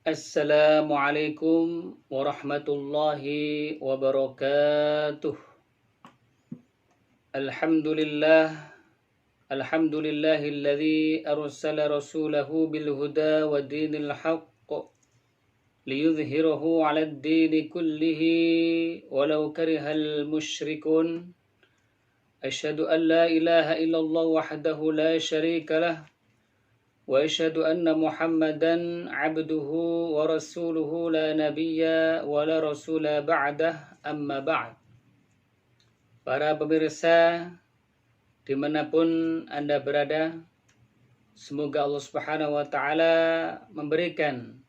Assalamualaikum warahmatullahi wabarakatuh. Alhamdulillah, alhamdulillahilladzi arsala rasulahu bil huda wa dinil haqq liyudhhirahu 'alad dini kullihi walau karihal musyrikun. Asyhadu an la ilaha illallah wahdahu la syarika lah wa asyhadu anna Muhammadan abduhu wa rasuluhu la nabiyya wa la rasula ba'dah, amma ba'd. Para pemirsa dimanapun Anda berada, semoga Allah Subhanahu wa Ta'ala memberikan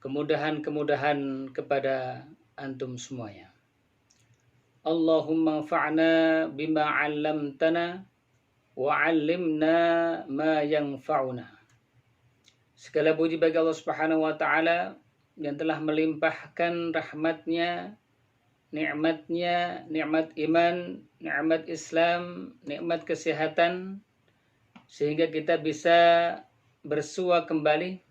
kemudahan-kemudahan kepada antum semuanya. Allahumma anfa'na bima 'allamtana wa 'allimna ma yanfa'una. Segala puji bagi Allah Subhanahu wa Ta'ala yang telah melimpahkan rahmatnya, nikmatnya, nikmat iman, nikmat Islam, nikmat kesehatan, sehingga kita bisa bersua kembali,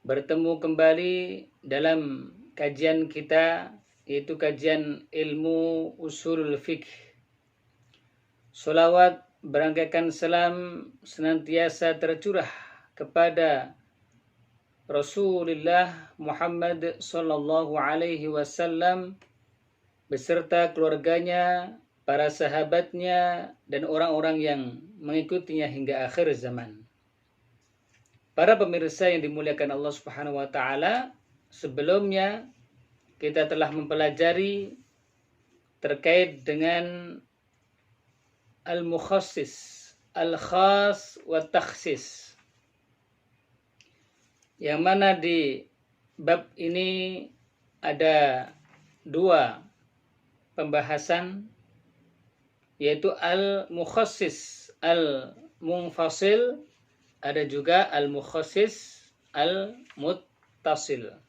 bertemu kembali dalam kajian kita, yaitu kajian ilmu usulul fiqh. Sholawat berangkaikan salam senantiasa tercurah kepada Rasulullah Muhammad sallallahu alaihi wasallam beserta keluarganya, para sahabatnya, dan orang-orang yang mengikutinya hingga akhir zaman. Para pemirsa yang dimuliakan Allah Subhanahu wa Ta'ala, sebelumnya kita telah mempelajari terkait dengan al-mukhassis, al-khas wa takhsis, yang mana di bab ini ada dua pembahasan, yaitu al-mukhassis al-munfasil, ada juga al-mukhassis al-muttasil.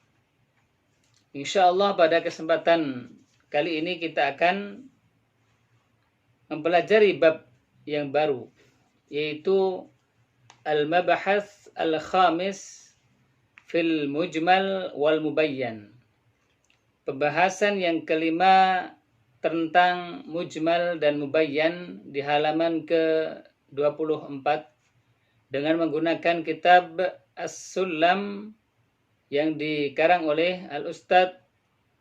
Insyaallah pada kesempatan kali ini kita akan mempelajari bab yang baru, yaitu al-mabahats al-khamis fil mujmal wal mubayyan. Pembahasan yang kelima tentang mujmal dan mubayyan di halaman ke-24 dengan menggunakan kitab As-Sulam yang dikarang oleh Al-Ustadz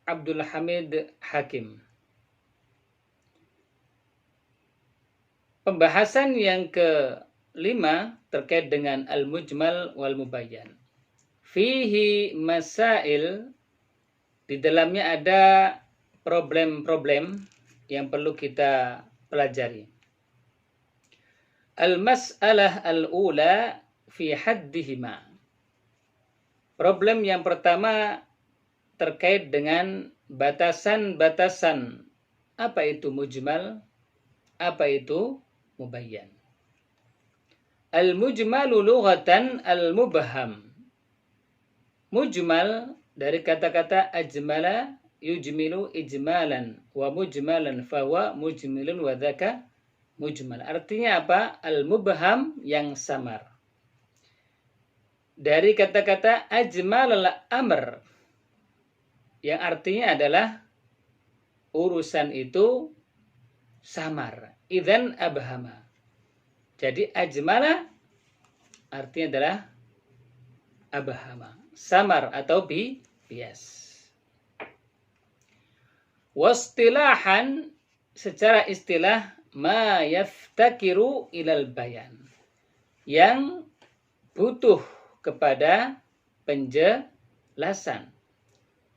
Abdul Hamid Hakim. Pembahasan yang kelima terkait dengan al-mujmal wal mubayyan. Fihi masail, di dalamnya ada problem-problem yang perlu kita pelajari. Al-mas'alah al-ula fi haddihima. Problem yang pertama terkait dengan batasan-batasan. Apa itu mujmal? Apa itu mubayyan? Al-mujmalu lughatan al-mubham. Mujmal dari kata-kata ajmala yujmilu ijmalan wa mujmalan fahuwa mujmilun wa dzaka mujmal. Artinya apa? Al-mubham yang samar. Dari kata-kata ajmalal amr, yang artinya adalah urusan itu samar. Idzan abhama. Jadi ajmala artinya adalah abhama, samar atau bias. Wastilahan, secara istilah, ma yaftakiru ilal bayan, yang butuh kepada penjelasan.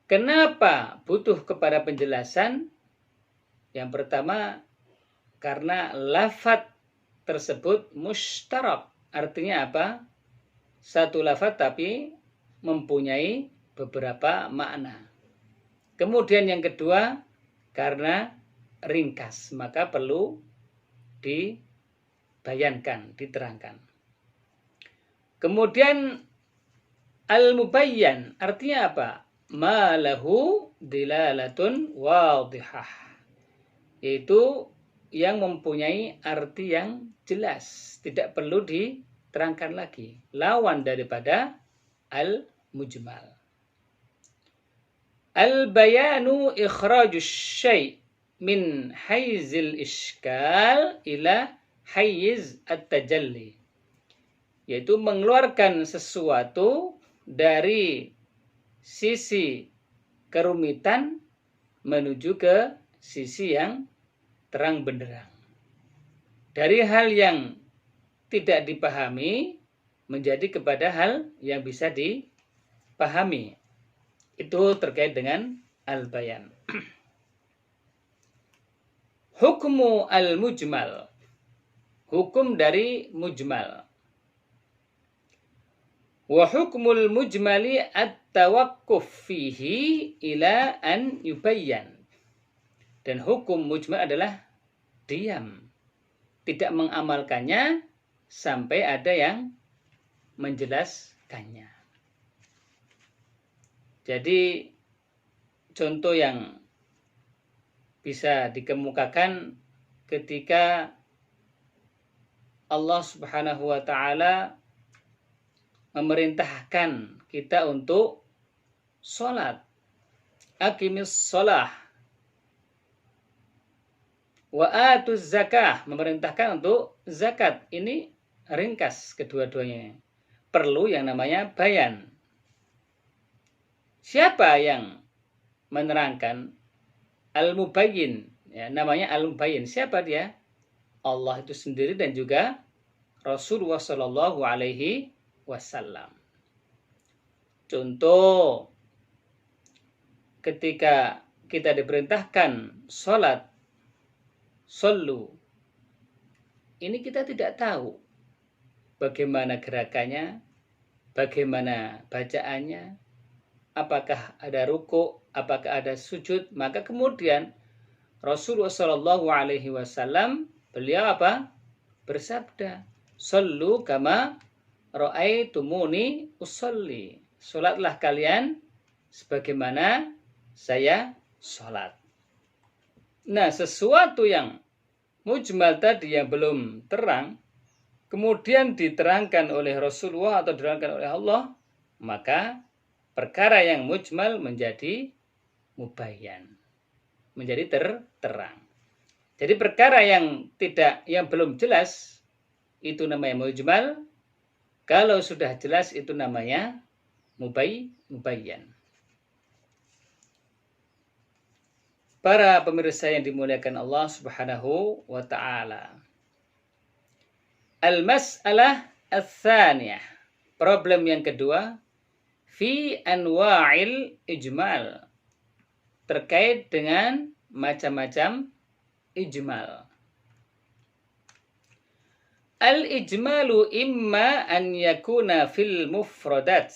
Kenapa butuh kepada penjelasan? Yang pertama, karena lafadz tersebut mushtarak. Artinya apa? Satu lafadz tapi mempunyai beberapa makna. Kemudian yang kedua, karena ringkas, maka perlu dibayankan, diterangkan. Kemudian al-mubayyan, artinya apa? Ma lahu dilalatun wadihah, yaitu yang mempunyai arti yang jelas, tidak perlu diterangkan lagi. Lawan daripada al mujmal. Al-bayanu ikhrajus syai' min haizil iskal ila haiz at-tajalli. Yaitu mengeluarkan sesuatu dari sisi kerumitan menuju ke sisi yang terang benderang. Dari hal yang tidak dipahami menjadi kepada hal yang bisa dipahami. Itu terkait dengan al-bayan. Hukmu al-mujmal. Hukum dari mujmal. Wa hukmul mujmali at-tawaqquf fihi ila an yubayyan. Dan hukum mujmal adalah diam. Tidak mengamalkannya sampai ada yang menjelaskannya. Jadi contoh yang bisa dikemukakan ketika Allah Subhanahu wa ta'ala memerintahkan kita untuk sholat. Aqimis sholah. Wa atuz zakah. Memerintahkan untuk zakat. Ini ringkas kedua-duanya. Perlu yang namanya bayan. Siapa yang menerangkan? Al-Mubayyin. Ya, namanya Al-Mubayyin. Siapa dia? Allah itu sendiri dan juga Rasulullah Shallallahu Alaihi Wasallam. Contoh, ketika kita diperintahkan sholat, shollu, ini kita tidak tahu bagaimana gerakannya, bagaimana bacaannya, apakah ada ruku', apakah ada sujud. Maka kemudian Rasulullah Shallallahu Alaihi Wasallam beliau apa? Bersabda, "Shollu kama ra'aitumuni usolli." Sholatlah kalian sebagaimana saya sholat. Nah, sesuatu yang mujmal tadi yang belum terang, kemudian diterangkan oleh Rasulullah atau diterangkan oleh Allah, maka perkara yang mujmal menjadi mubayyan, menjadi terang. Jadi perkara yang belum jelas itu namanya mujmal. Kalau sudah jelas itu namanya mubayyan. Para pemirsa yang dimuliakan Allah Subhanahu wa ta'ala. Al-mas'alah ats-tsaniyah. Problem yang kedua, fi anwa'il ijmal. Terkait dengan macam-macam ijmal. Al-ijmalu imma an yakuna fil mufradat.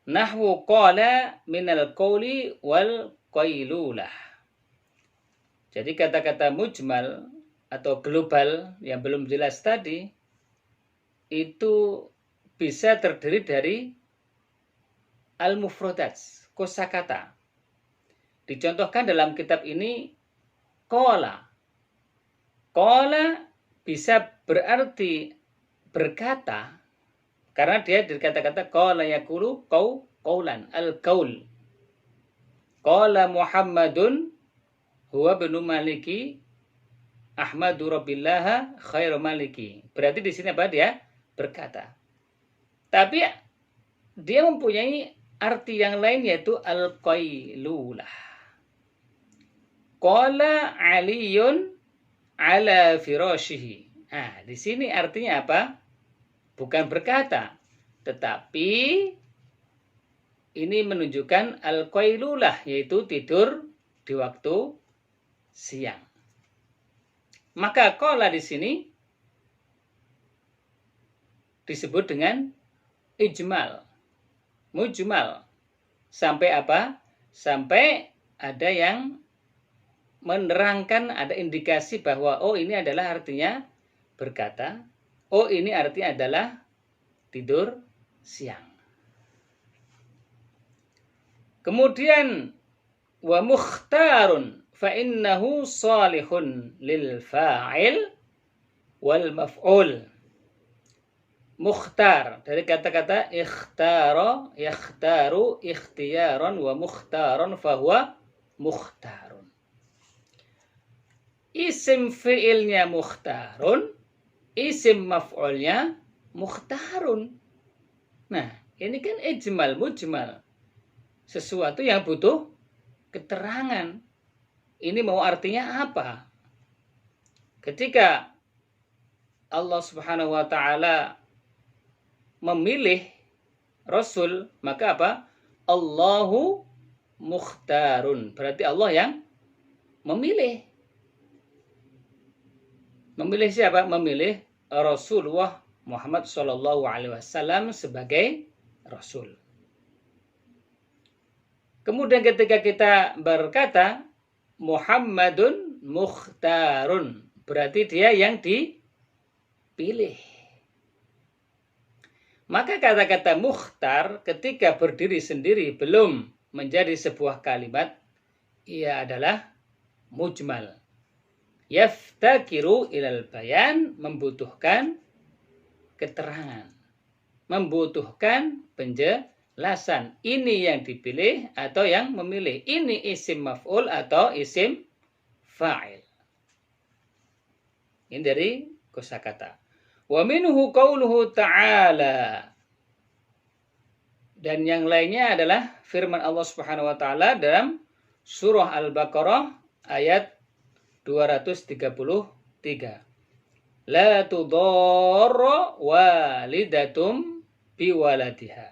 Nahwu qala minal qawli wal qailulah. Jadi kata-kata mujmal atau global yang belum jelas tadi itu bisa terdiri dari al-mufradat, kosakata. Dicontohkan dalam kitab ini qala. Qala bisa berarti berkata karena dia dari kata-kata qala yaqulu qaulan, al-qaul. Qala Muhammadun huwa ibnu Maliki Ahmadu Rabbillah khairu maliki. Berarti di sini apa dia? Berkata. Tapi dia mempunyai arti yang lain yaitu al-qailulah. Qala Aliyun ala firashihi. Nah, di sini artinya apa? Bukan berkata, tetapi ini menunjukkan al-qailulah, yaitu tidur di waktu siang. Maka qala di sini disebut dengan ijmal, mujmal. Sampai apa? Sampai ada yang menerangkan, ada indikasi bahwa oh ini adalah artinya berkata, oh ini artinya adalah tidur siang. Kemudian wa mukhtarun fa innahu salihun lil fa'il wal maf'ul. Mukhtar dari kata-kata ikhtara, yakhtaru, ikhtiyaran wa mukhtaran fahuwa mukhtarun. Isim fi'ilnya mukhtarun, isim maf'ulnya mukhtarun. Nah, ini kan ijmal, mujmal. Sesuatu yang butuh keterangan. Ini mau artinya apa? Ketika Allah Subhanahu wa taala memilih Rasul, maka apa? Allahu mukhtarun. Berarti Allah yang memilih. Memilih siapa? Memilih Rasulullah Muhammad SAW sebagai Rasul. Kemudian ketika kita berkata Muhammadun mukhtarun, berarti dia yang dipilih. Maka kata-kata mukhtar ketika berdiri sendiri belum menjadi sebuah kalimat, ia adalah mujmal. Yaftakiru ilal bayan, membutuhkan keterangan, membutuhkan penjelasan. Ini yang dipilih atau yang memilih. Ini isim maf'ul atau isim fa'il. Ini dari kosakata. Wa minhu qauluhu ta'ala. Dan yang lainnya adalah firman Allah Subhanahu wa taala dalam surah Al-Baqarah ayat 233. La tudarra walidatum biwaladiha.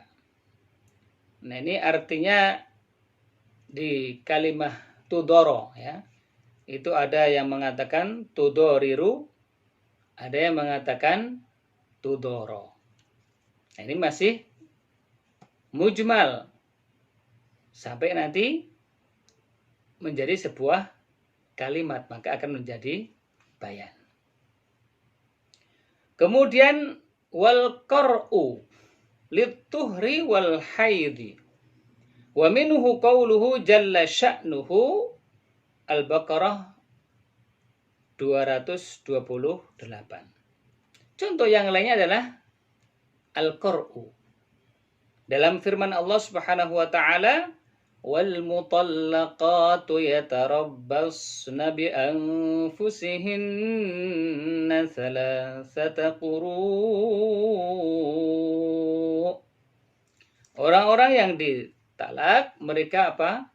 Nah, ini artinya di kalimah tudoro, ya. Itu ada yang mengatakan tudoriru, ada yang mengatakan tudoro. Nah, ini masih mujmal sampai nanti menjadi sebuah kalimat, maka akan menjadi bayan. Kemudian wal qar'u lituhri wal haidi. Wa minhu qawluhu jalla sya'nuhu Al-Baqarah 228. Contoh yang lainnya adalah al-qar'u. Dalam firman Allah Subhanahu wa taala, wal mutallaqatu yatarabbasna bi anfusihinna thalathata quru'. Orang-orang yang ditalak, mereka apa?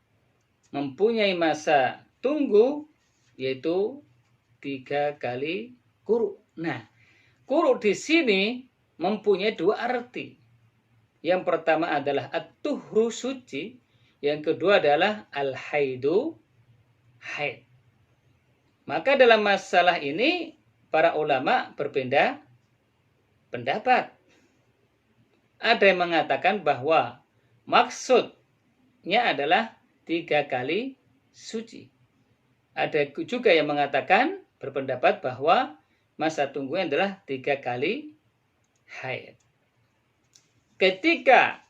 Mempunyai masa tunggu, yaitu 3 kali quru'. Nah, quru' di sini mempunyai 2 arti. Yang pertama adalah at-tuhru, suci. Yang kedua adalah al-haidu, haid. Maka dalam masalah ini para ulama berbeda pendapat. Ada yang mengatakan bahwa maksudnya adalah 3 kali suci. Ada juga yang mengatakan berpendapat bahwa masa tunggunya adalah 3 kali haid. Ketika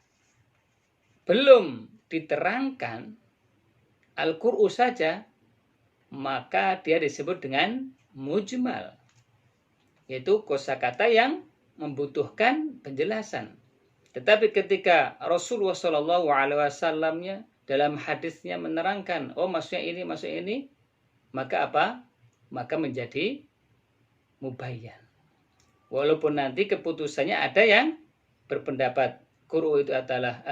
belum diterangkan al-qur'u saja, maka dia disebut dengan mujmal, yaitu kosakata yang membutuhkan penjelasan. Tetapi ketika Rasulullah SAW dalam hadisnya menerangkan, oh maksudnya ini, maka apa? Maka menjadi mubayyan. Walaupun nanti keputusannya ada yang berpendapat qur'u itu adalah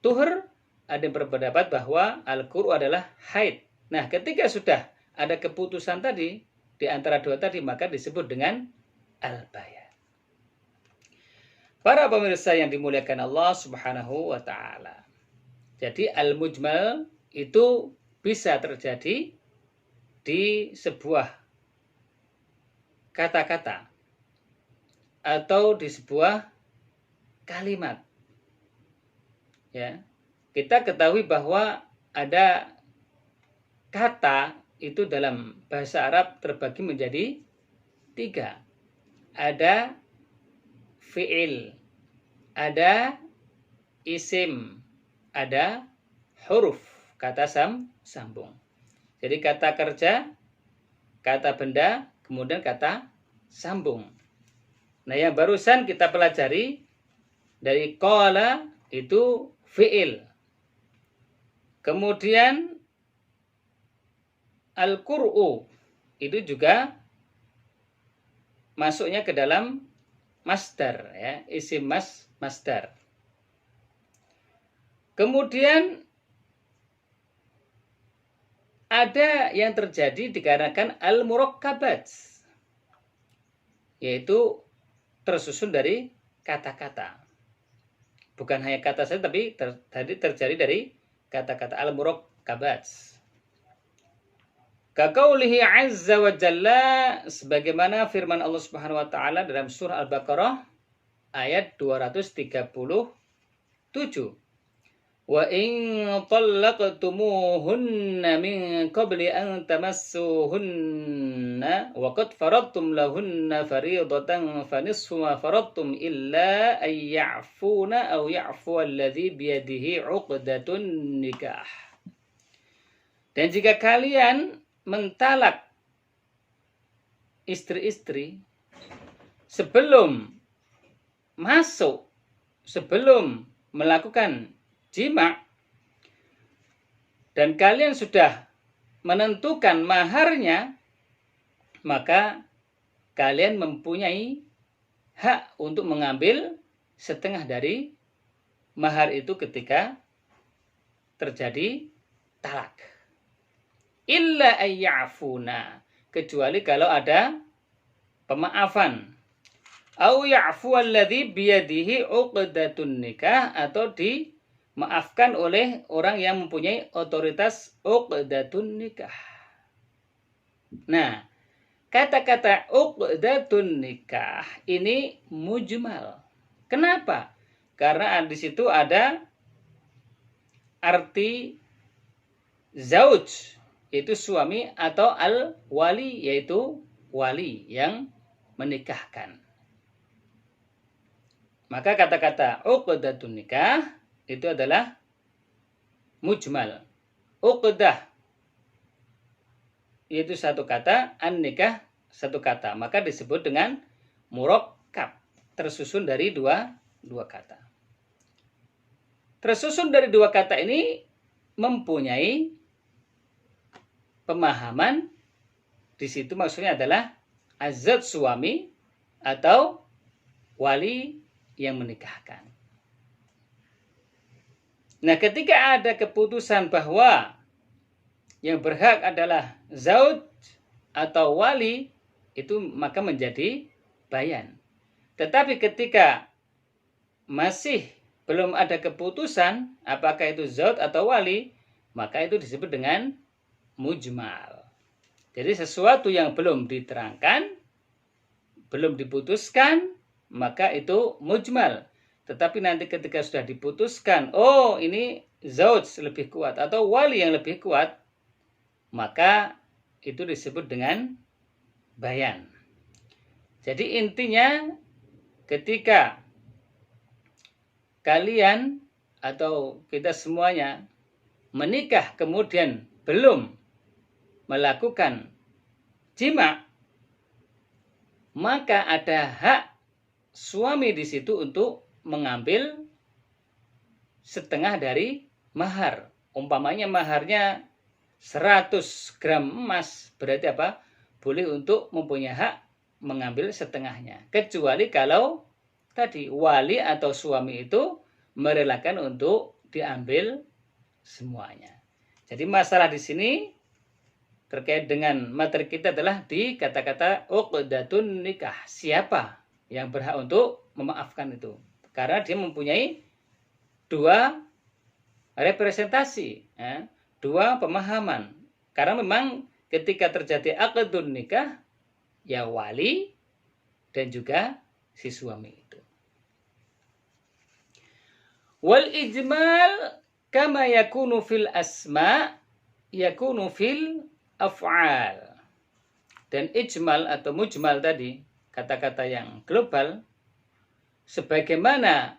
tuhur, ada yang berpendapat bahwa al-qur'u adalah haid. Nah, ketika sudah ada keputusan tadi di antara 2 tadi, maka disebut dengan al-bayan. Para pemirsa yang dimuliakan Allah Subhanahu wa taala. Jadi al-mujmal itu bisa terjadi di sebuah kata-kata atau di sebuah kalimat. Ya. Kita ketahui bahwa ada kata itu dalam bahasa Arab terbagi menjadi 3. Ada fi'il, ada isim, ada huruf, kata sambung. Jadi kata kerja, kata benda, kemudian kata sambung. Nah, yang barusan kita pelajari dari qala itu fi'il. Kemudian al-qur'u itu juga masuknya ke dalam masdar, ya, isim masdar. Kemudian ada yang terjadi dikarenakan al-murakkabat, yaitu tersusun dari kata-kata. Bukan hanya kata saja, tapi tadi terjadi dari kata-kata al-murakkabat. Kaqaulihi azza wa jalla, sebagaimana firman Allah Subhanahu wa taala dalam surah Al-Baqarah ayat 237. Wa in talaqtumuhunna min qabli an tamassuhunna wa qad faradtum lahunna fariidatan fanisfu ma faradtum illa an ya'funa aw ya'fu alladhi biyadihi 'uqdatun nikah. Dan jika kalian mentalak istri-istri sebelum melakukan jima, dan kalian sudah menentukan maharnya, maka kalian mempunyai hak untuk mengambil setengah dari mahar itu ketika terjadi talak. Illa ayya'funa, kecuali kalau ada pemaafan. Au ya'fu alladhi biyadihi 'uqdatun nikah, atau dimaafkan oleh orang yang mempunyai otoritas 'uqdatun nikah. Nah, kata-kata 'uqdatun nikah ini mujmal. Kenapa? Karena di situ ada arti zauj, yaitu suami, atau al-wali, yaitu wali yang menikahkan. Maka kata-kata uqdatun nikah itu adalah mujmal. Uqdah yaitu satu kata, an-nikah satu kata, maka disebut dengan murakkab, tersusun dari dua kata. Tersusun dari dua kata ini mempunyai pemahaman. Di situ maksudnya adalah azad suami atau wali yang menikahkan. Nah, ketika ada keputusan bahwa yang berhak adalah zauj atau wali, itu maka menjadi bayan. Tetapi ketika masih belum ada keputusan apakah itu zauj atau wali, maka itu disebut dengan mujmal. Jadi sesuatu yang belum diterangkan, belum diputuskan, maka itu mujmal. Tetapi nanti ketika sudah diputuskan, oh ini zauj lebih kuat atau wali yang lebih kuat, maka itu disebut dengan bayan. Jadi intinya ketika kalian atau kita semuanya menikah kemudian belum melakukan jima, maka ada hak suami di situ untuk mengambil setengah dari mahar. Umpamanya maharnya 100 gram emas, berarti apa? Boleh untuk mempunyai hak mengambil setengahnya. Kecuali kalau tadi wali atau suami itu merelakan untuk diambil semuanya. Jadi masalah di sini terkait dengan materi kita adalah di kata-kata uqdatun nikah. Siapa yang berhak untuk memaafkan itu? Karena dia mempunyai dua representasi, ya, dua pemahaman. Karena memang ketika terjadi aqdun nikah, ya wali dan juga si suami itu. Wal ijmal kama yakunu fil asma yakunu fil af'al. Dan ijmal atau mujmal tadi, kata-kata yang global, sebagaimana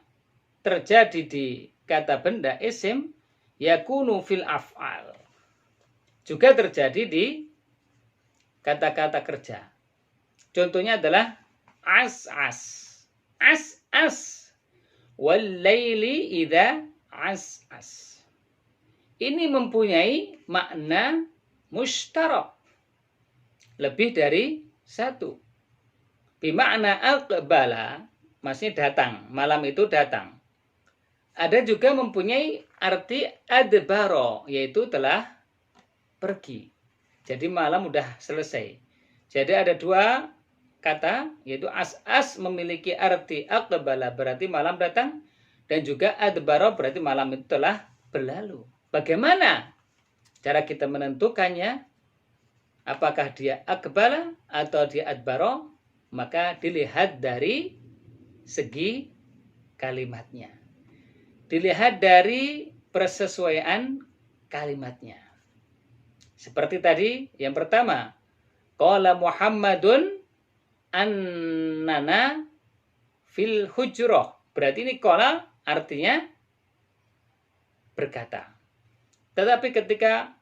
terjadi di kata benda isim, yakunu fil af'al, juga terjadi di kata-kata kerja. Contohnya adalah as-as. As-as. Wal laili idza as-as. Ini mempunyai makna mushtarak. Lebih dari satu. Bimakna aqbala, maksudnya datang. Malam itu datang. Ada juga mempunyai arti adbaro, yaitu telah pergi. Jadi malam udah selesai. Jadi ada dua kata, yaitu as-as memiliki arti aqbala, berarti malam datang. Dan juga adbaro, berarti malam itu telah berlalu. Bagaimana cara kita menentukannya? Apakah dia aqbala atau dia adbaro? Maka dilihat dari segi kalimatnya. Dilihat dari persesuaian kalimatnya. Seperti tadi, yang pertama, qala Muhammadun annana fil hujrah. Berarti ini qala artinya berkata. Tetapi ketika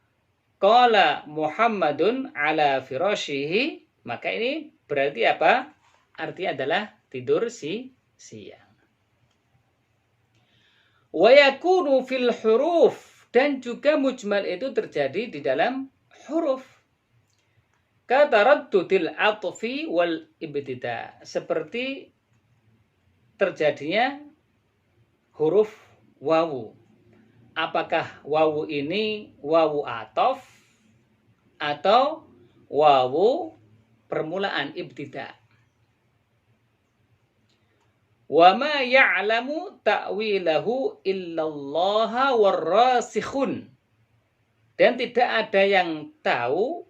qala Muhammadun ala firashihi, maka ini berarti apa? Artinya adalah tidur siang. Wa yakunu fil huruf, dan juga mujmal itu terjadi di dalam huruf. Kataraddudil atfi wal ibtida, seperti terjadinya huruf wawu. Apakah wawu ini wawu atof atau wawu permulaan ibtida? Wa ma ya'lamu ta'wilahu illallaha warrasikhun. Dan tidak ada yang tahu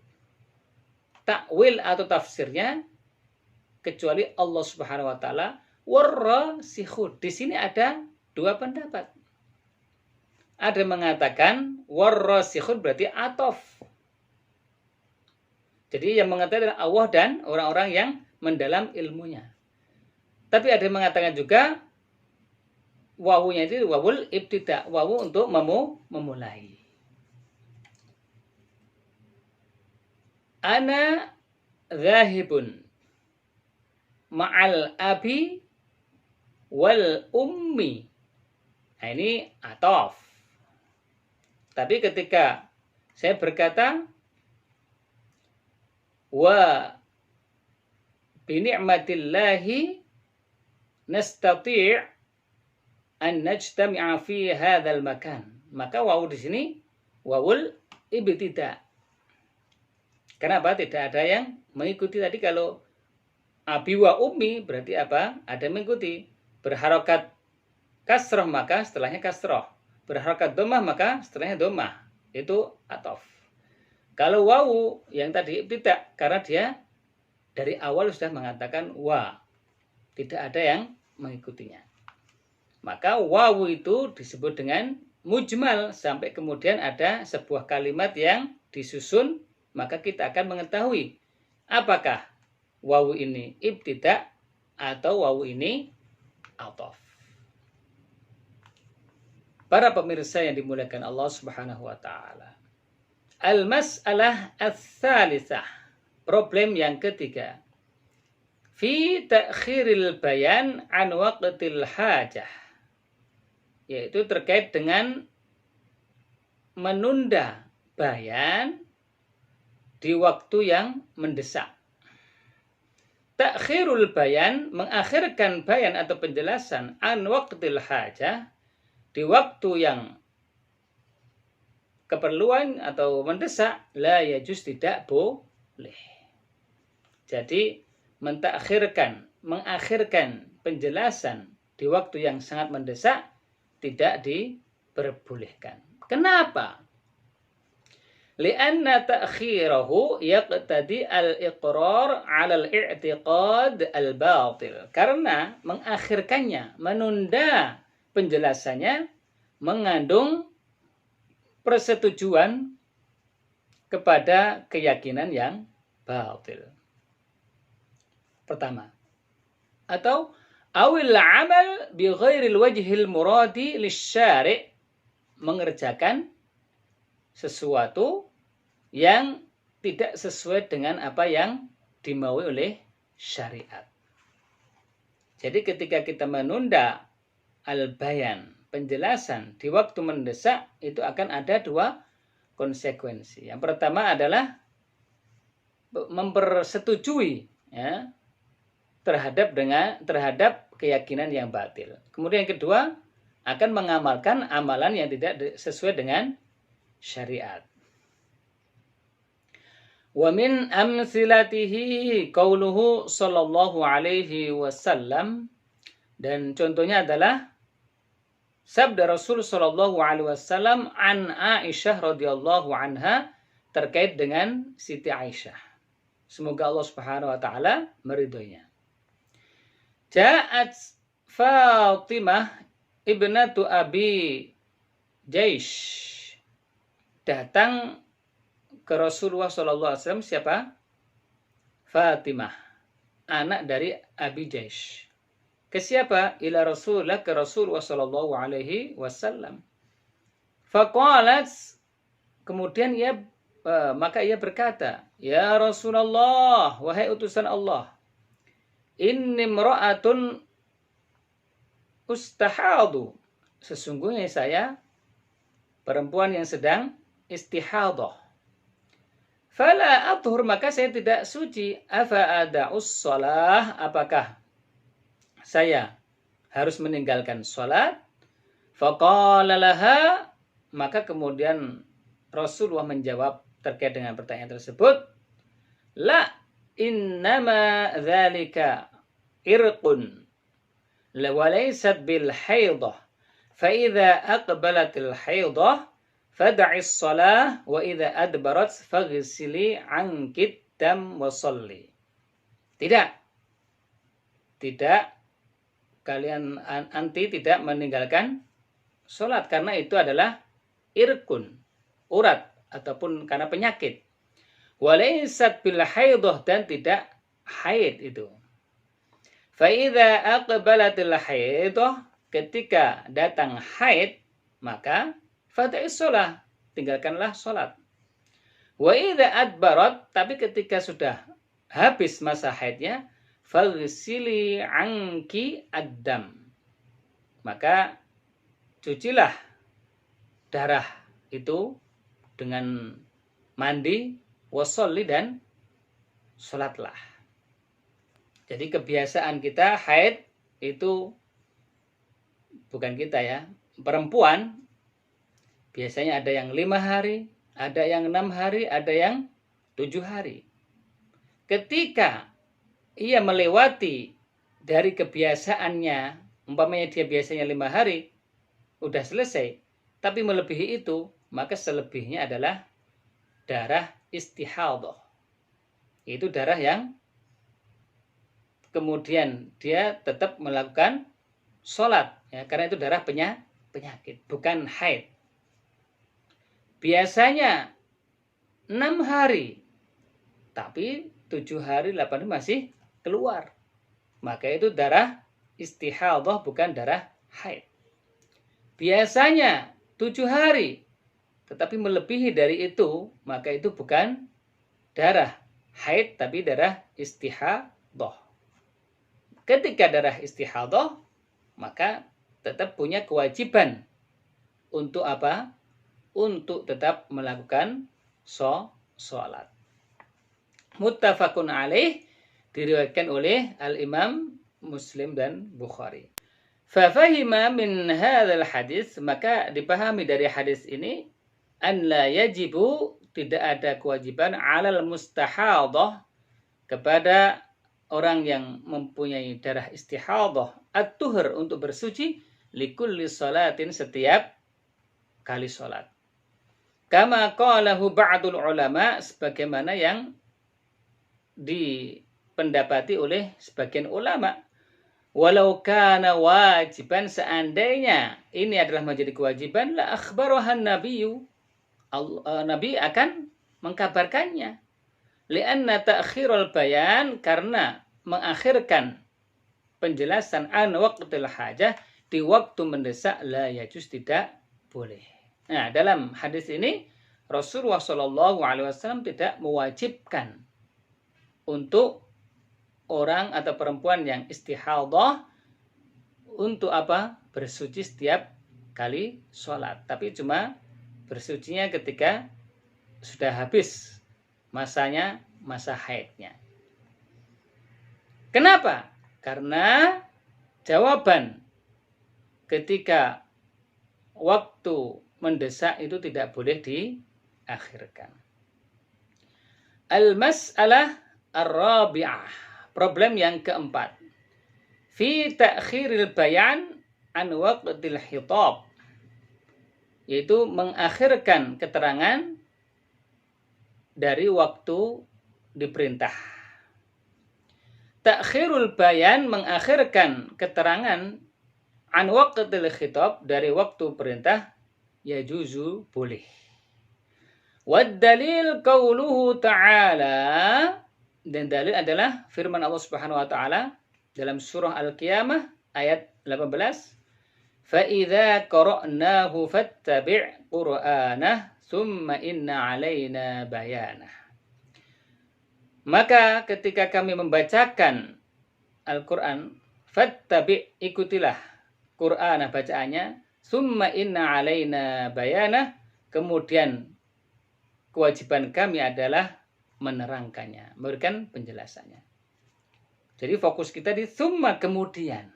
takwil atau tafsirnya kecuali Allah Subhanahu wa taala. Warrasikhun. Di sini ada dua pendapat. Ada mengatakan warrasikhun berarti atof. Jadi yang mengatakan adalah Allah dan orang-orang yang mendalam ilmunya. Tapi ada yang mengatakan juga wawunya itu wawul ibtida, wawu untuk memulai. Ana zahibun ma'al abi wal ummi. Nah, ini atof. Tapi ketika saya berkata wa bi ni'matillahi nastati' an najtami'a fi hadzal makan, maka wawu di sini wawul ibtida. Kenapa tidak ada yang mengikuti tadi? Kalau abi wa ummi berarti apa? Ada yang mengikuti. Berharokat kasroh maka setelahnya kasroh. Berharokat domah maka setelahnya domah. Itu atof. Kalau wawu yang tadi tidak, karena dia dari awal sudah mengatakan wa. Tidak ada yang mengikutinya. Maka wawu itu disebut dengan mujmal. Sampai kemudian ada sebuah kalimat yang disusun, maka kita akan mengetahui apakah wawu ini ibtida atau wawu ini atof. Para pemirsa yang dimuliakan Allah Subhanahu wa taala. Al-mas'alah ats-tsalitsah. Problem yang ketiga. Fi ta'khiril bayan an waqtil hajah. Yaitu terkait dengan menunda bayan di waktu yang mendesak. Ta'khirul bayan, mengakhirkan bayan atau penjelasan an waqtil hajah, di waktu yang keperluan atau mendesak, la yajuz, tidak boleh. Jadi mengakhirkan penjelasan di waktu yang sangat mendesak tidak diperbolehkan. Kenapa? Lianna ta'khirahu yaqtadi al-iqrar 'ala al-i'tiqad al-batil. Karena mengakhirkannya, menunda penjelasannya mengandung persetujuan kepada keyakinan yang batil. Pertama, atau awil amal bi ghairil wajhil muradi lisyari', mengerjakan sesuatu yang tidak sesuai dengan apa yang dimaui oleh syariat. Jadi ketika kita menunda al-bayan, penjelasan di waktu mendesak, itu akan ada dua konsekuensi. Yang pertama adalah mempersetujui ya, terhadap keyakinan yang batil. Kemudian yang kedua, akan mengamalkan amalan yang tidak sesuai dengan syariat. Wa min amthilatihi qauluhu sallallahu alaihi wasallam, dan contohnya adalah sabda Rasul sallallahu alaihi wasallam an Aisyah radhiyallahu anha terkait dengan Siti Aisyah. Semoga Allah Subhanahu wa taala meridhoinya. Ja'at Fatimah ibnatu Abi Jaish, datang ke Rasulullah SAW. Siapa? Fatimah, anak dari Abi Jaish. Ke siapa? Ila Rasulullah, ke Rasulullah SAW. Faqalat, kemudian maka ia berkata, ya Rasulullah, wahai utusan Allah, inni mra'atun ustahadu, sesungguhnya saya perempuan yang sedang istihadah. Fala athur, maka saya tidak suci. Afa ada'us shalah, apakah saya harus meninggalkan salat? Faqala laha, maka kemudian Rasulullah menjawab terkait dengan pertanyaan tersebut, la innama dzalika irqun walaysat bil haidah, fa idza aqbalatil haidah fad'is shalah wa idza adbarat faghsili ankid dam wa shalli. Tidak kalian anti tidak meninggalkan salat karena itu adalah irkun, urat ataupun karena penyakit. Walaysat bil haidah, dan tidak haid itu. Fa idza aqbalatil haidah, ketika datang haid maka fad'is shalah, tinggalkanlah salat. Wa idza adbarat, tapi ketika sudah habis masa haidnya, faghsili anki ad-dam, maka cucilah darah itu dengan mandi, wasolli, dan sholatlah. Jadi kebiasaan kita haid itu, bukan kita ya, perempuan biasanya ada yang 5 hari, ada yang 6 hari, ada yang 7 hari. Ketika ia melewati dari kebiasaannya, umpamanya dia biasanya 5 hari, udah selesai, tapi melebihi itu, maka selebihnya adalah darah istihadah. Itu darah yang kemudian dia tetap melakukan sholat, ya, karena itu darah penyakit, bukan haid. Biasanya 6 hari, tapi 7 hari, 8 hari masih keluar. Maka itu darah istihadah, bukan darah haid. Biasanya 7 hari, tetapi melebihi dari itu, maka itu bukan darah haid, tapi darah istihadah. Ketika darah istihadah, maka tetap punya kewajiban untuk apa? Untuk tetap melakukan sholat. Muttafaqun alaih, diriwayatkan oleh Al-Imam Muslim dan Bukhari. Fafahima min hadzal hadis, maka dipahami dari hadis ini, an la yajibu, tidak ada kewajiban, alal mustahadah, kepada orang yang mempunyai darah istihadah, at-tuhur, untuk bersuci, likulli salatin, setiap kali salat. Kama qalahu ba'dul ulama, sebagaimana yang dipendapati oleh sebagian ulama. Walau kana wajiban, seandainya ini adalah menjadi kewajiban, la akhbarahan nabiyyu, Nabi akan mengkabarkannya. Lianna ta'khirul bayan, karena mengakhirkan penjelasan an waqtil hajah, di waktu mendesak, la yajuz, tidak boleh. Nah, dalam hadis ini Rasulullah SAW tidak mewajibkan untuk orang atau perempuan yang istihadhah untuk apa? Bersuci setiap kali sholat. Tapi cuma bersucinya ketika sudah habis masanya, masa haidnya. Kenapa? Karena jawaban ketika waktu mendesak itu tidak boleh diakhirkan. Al-mas'alah ar-rabi'ah. Problem yang keempat. Fi ta'khiril bayan an waqtil khitab. Yaitu mengakhirkan keterangan dari waktu diperintah. Ta'khirul bayan mengakhirkan keterangan an waqtil khitab dari waktu perintah yajuzu boleh. Wad dalil qauluhu ta'ala, dan dalil adalah firman Allah Subhanahu wa taala dalam surah Al-Qiyamah ayat 18, fa idza qara'nahu fattabi' qur'anah thumma inna 'alaina bayanah. Maka ketika kami membacakan Al-Qur'an, fattabi' ikutilah Qur'anah bacaannya, thumma inna 'alaina bayanah, kemudian kewajiban kami adalah menerangkannya, memberikan penjelasannya. Jadi fokus kita di summa kemudian.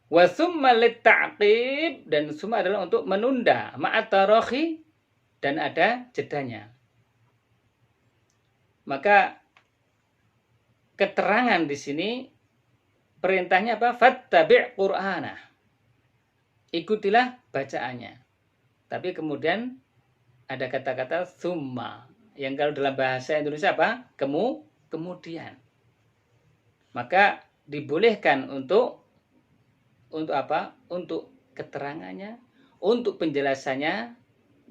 Wa summa litta'qib, dan summa adalah untuk menunda, ma'at-tarakhi, dan ada jedanya. Maka keterangan di sini perintahnya apa? Fattabi' Qur'ana. Ikutilah bacaannya. Tapi kemudian ada kata-kata summa, yang kalau dalam bahasa Indonesia apa? Kemudian. Maka dibolehkan untuk apa? Untuk keterangannya, untuk penjelasannya,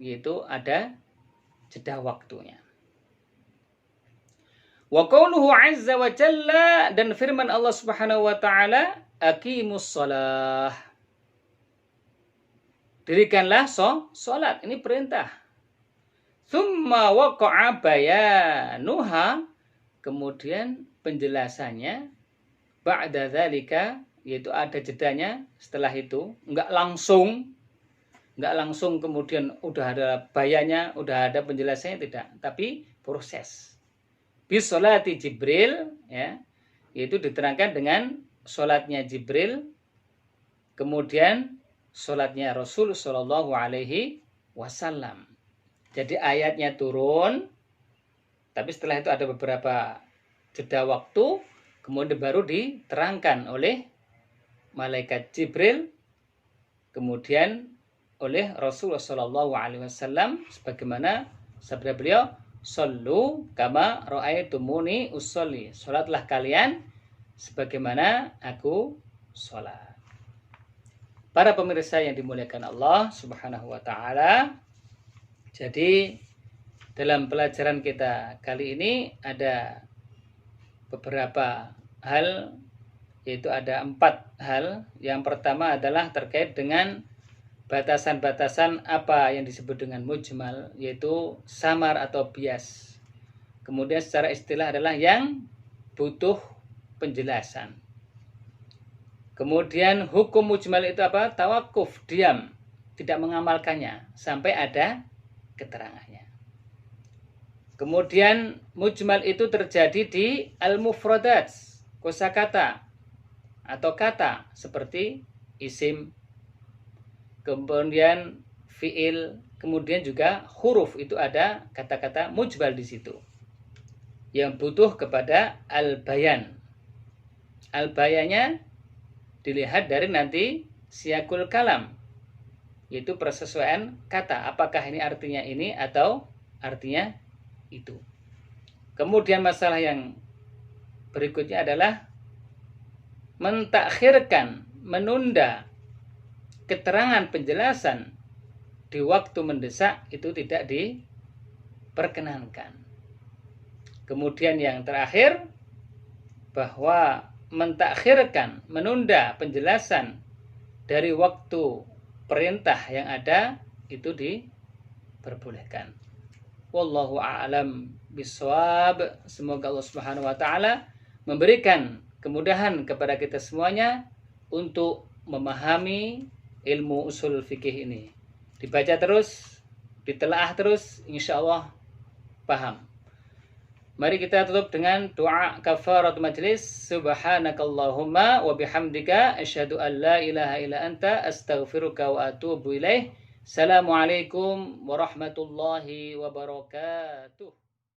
yaitu ada jeda waktunya. Wa qauluhu azza wa jalla, dan firman Allah Subhanahu wa taala, aqimus shalah. Dirikanlah salat, ini perintah. Tsumma waqa'a bayanuha, kemudian penjelasannya ba'da dzalika, yaitu ada jedanya setelah itu, enggak langsung kemudian udah ada bayannya, udah ada penjelasannya, tidak, tapi proses. Bi sholati Jibril, ya, yaitu diterangkan dengan sholatnya Jibril, kemudian sholatnya Rasul sallallahu alaihi wasallam. Jadi ayatnya turun, tapi setelah itu ada beberapa jeda waktu, kemudian baru diterangkan oleh malaikat Jibril, kemudian oleh Rasulullah sallallahu alaihi wasallam, sebagaimana sabda beliau, "Shallu kama ra'aitumuni usolli." Salatlah kalian sebagaimana aku salat. Para pemirsa yang dimuliakan Allah Subhanahu wa taala, jadi dalam pelajaran kita kali ini ada beberapa hal, yaitu ada 4 hal. Yang pertama adalah terkait dengan batasan-batasan apa yang disebut dengan mujmal, yaitu samar atau bias. Kemudian secara istilah adalah yang butuh penjelasan. Kemudian hukum mujmal itu apa? Tawakuf, diam, tidak mengamalkannya sampai ada keterangannya. Kemudian mujmal itu terjadi di al-mufradat, kosakata atau kata seperti isim, kemudian fiil, kemudian juga huruf, itu ada kata-kata mujmal di situ yang butuh kepada al-bayan. Al-bayannya dilihat dari nanti siyakul kalam, yaitu persesuaian kata, apakah ini artinya ini atau artinya itu. Kemudian masalah yang berikutnya adalah mentakhirkan, menunda keterangan penjelasan di waktu mendesak, itu tidak diperkenankan. Kemudian yang terakhir, bahwa mentakhirkan, menunda penjelasan dari waktu perintah yang ada itu diperbolehkan. Wallahu a'lam bishawab. Semoga Allah Subhanahu wa taala memberikan kemudahan kepada kita semuanya untuk memahami ilmu usul fikih ini. Dibaca terus, ditelaah terus, insya Allah paham. Mari kita tutup dengan doa kafaratul majlis. Subhanakallahumma wa bihamdika asyhadu an la ilaha illa anta astaghfiruka wa atubu ilaih. Assalamualaikum warahmatullahi wabarakatuh.